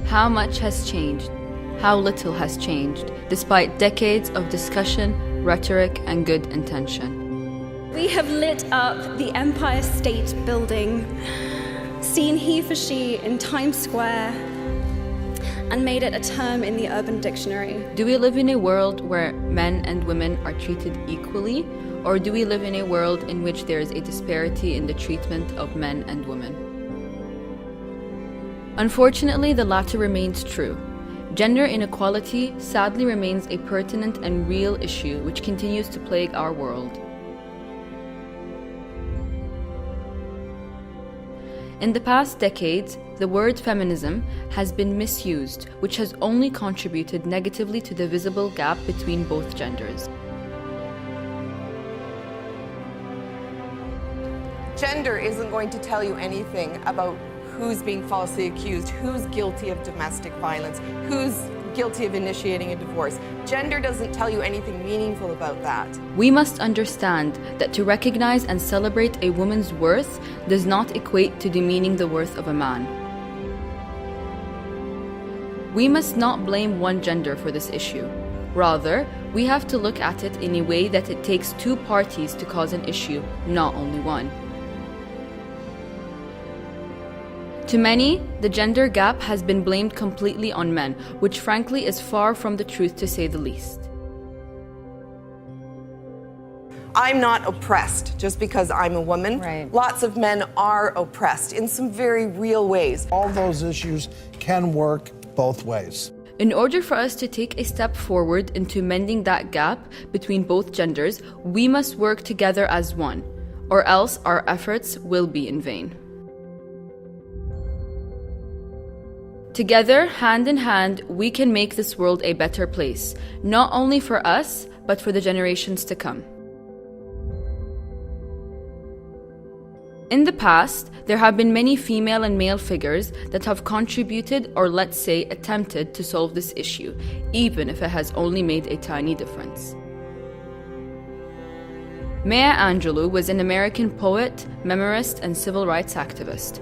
How much has changed? How little has changed, despite decades of discussion, rhetoric, and good intention. We have lit up the Empire State Building, seen he for she in Times Square, and made it a term in the Urban Dictionary. Do we live in a world where men and women are treated equally, or do we live in a world in which there is a disparity in the treatment of men and women? Unfortunately, the latter remains true. Gender inequality sadly remains a pertinent and real issue which continues to plague our world. In the past decades, the word feminism has been misused, which has only contributed negatively to the visible gap between both genders. Gender isn't going to tell you anything about who's being falsely accused, who's guilty of domestic violence, who's guilty of initiating a divorce. Gender doesn't tell you anything meaningful about that. We must understand that to recognize and celebrate a woman's worth does not equate to demeaning the worth of a man. We must not blame one gender for this issue. Rather, we have to look at it in a way that it takes two parties to cause an issue, not only one. To many, the gender gap has been blamed completely on men, which frankly is far from the truth to say the least. I'm not oppressed just because I'm a woman. Right. Lots of men are oppressed in some very real ways. All those issues can work both ways. In order for us to take a step forward into mending that gap between both genders, we must work together as one, or else our efforts will be in vain. Together, hand in hand, we can make this world a better place, not only for us, but for the generations to come. In the past, there have been many female and male figures that have contributed, or let's say attempted, to solve this issue, even if it has only made a tiny difference. Maya Angelou was an American poet, memoirist, and civil rights activist.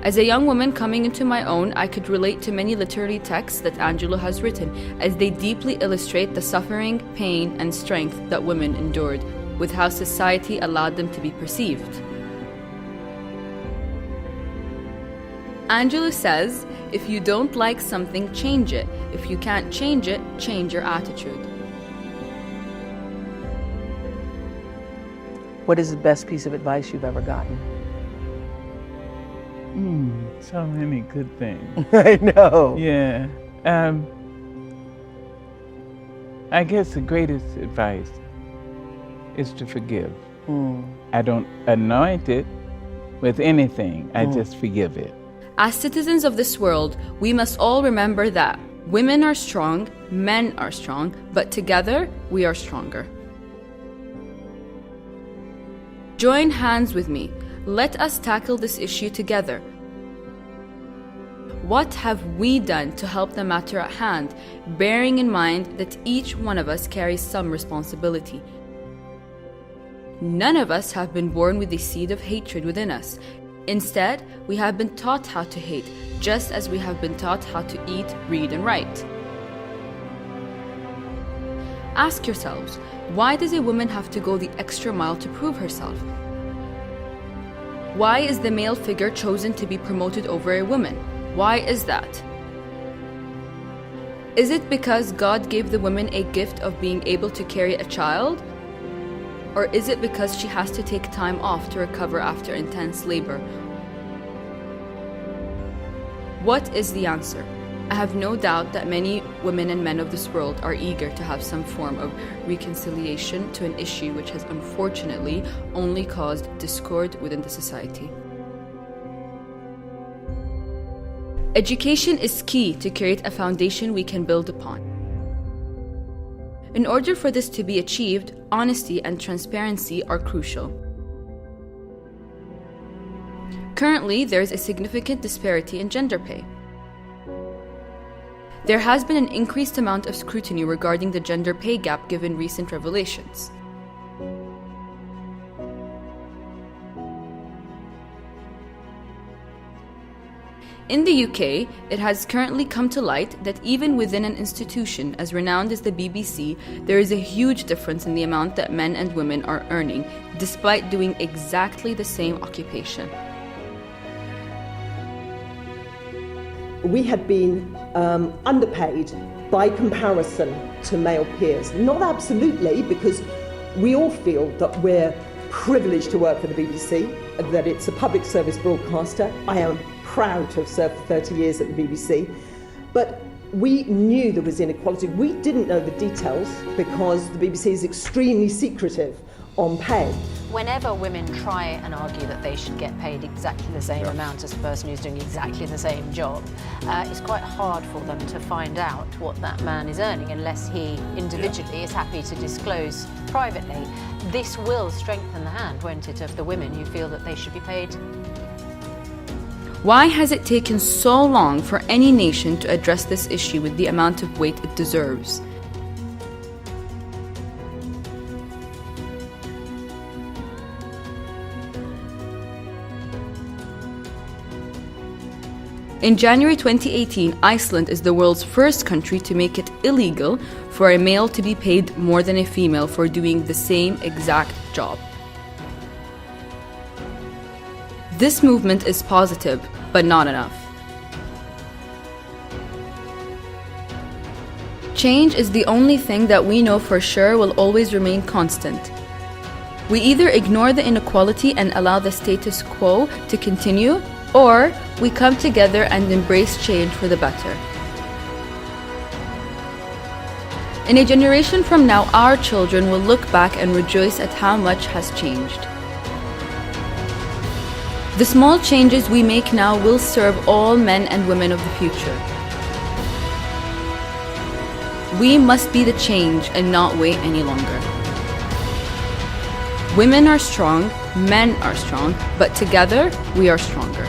As a young woman coming into my own, I could relate to many literary texts that Angelou has written, as they deeply illustrate the suffering, pain, and strength that women endured, with how society allowed them to be perceived. Angelou says, if you don't like something, change it. If you can't change it, change your attitude. What is the best piece of advice you've ever gotten? So many good things. I know. Yeah. I guess the greatest advice is to forgive. I don't anoint it with anything. I just forgive it. As citizens of this world, we must all remember that women are strong, men are strong, but together we are stronger. Join hands with me. Let us tackle this issue together. What have we done to help the matter at hand, bearing in mind that each one of us carries some responsibility? None of us have been born with the seed of hatred within us. Instead, we have been taught how to hate, just as we have been taught how to eat, read, and write. Ask yourselves, why does a woman have to go the extra mile to prove herself? Why is the male figure chosen to be promoted over a woman? Why is that? Is it because God gave the woman a gift of being able to carry a child? Or is it because she has to take time off to recover after intense labor? What is the answer? I have no doubt that many women and men of this world are eager to have some form of reconciliation to an issue which has unfortunately only caused discord within the society. Education is key to create a foundation we can build upon. In order for this to be achieved, honesty and transparency are crucial. Currently, there is a significant disparity in gender pay. There has been an increased amount of scrutiny regarding the gender pay gap given recent revelations. In the UK, it has currently come to light that even within an institution as renowned as the BBC, there is a huge difference in the amount that men and women are earning, despite doing exactly the same occupation. We had been underpaid by comparison to male peers. Not absolutely, because we all feel that we're privileged to work for the BBC, that it's a public service broadcaster. I am proud to have served for 30 years at the BBC, but we knew there was inequality. We didn't know the details because the BBC is extremely secretive on pay. Whenever women try and argue that they should get paid exactly the same amount as the person who's doing exactly the same job, it's quite hard for them to find out what that man is earning unless he individually is happy to disclose privately. This will strengthen the hand, won't it, of the women who feel that they should be paid. Why has it taken so long for any nation to address this issue with the amount of weight it deserves? In January 2018, Iceland is the world's first country to make it illegal for a male to be paid more than a female for doing the same exact job. This movement is positive, but not enough. Change is the only thing that we know for sure will always remain constant. We either ignore the inequality and allow the status quo to continue, or we come together and embrace change for the better. In a generation from now, our children will look back and rejoice at how much has changed. The small changes we make now will serve all men and women of the future. We must be the change and not wait any longer. Women are strong, men are strong, but together we are stronger.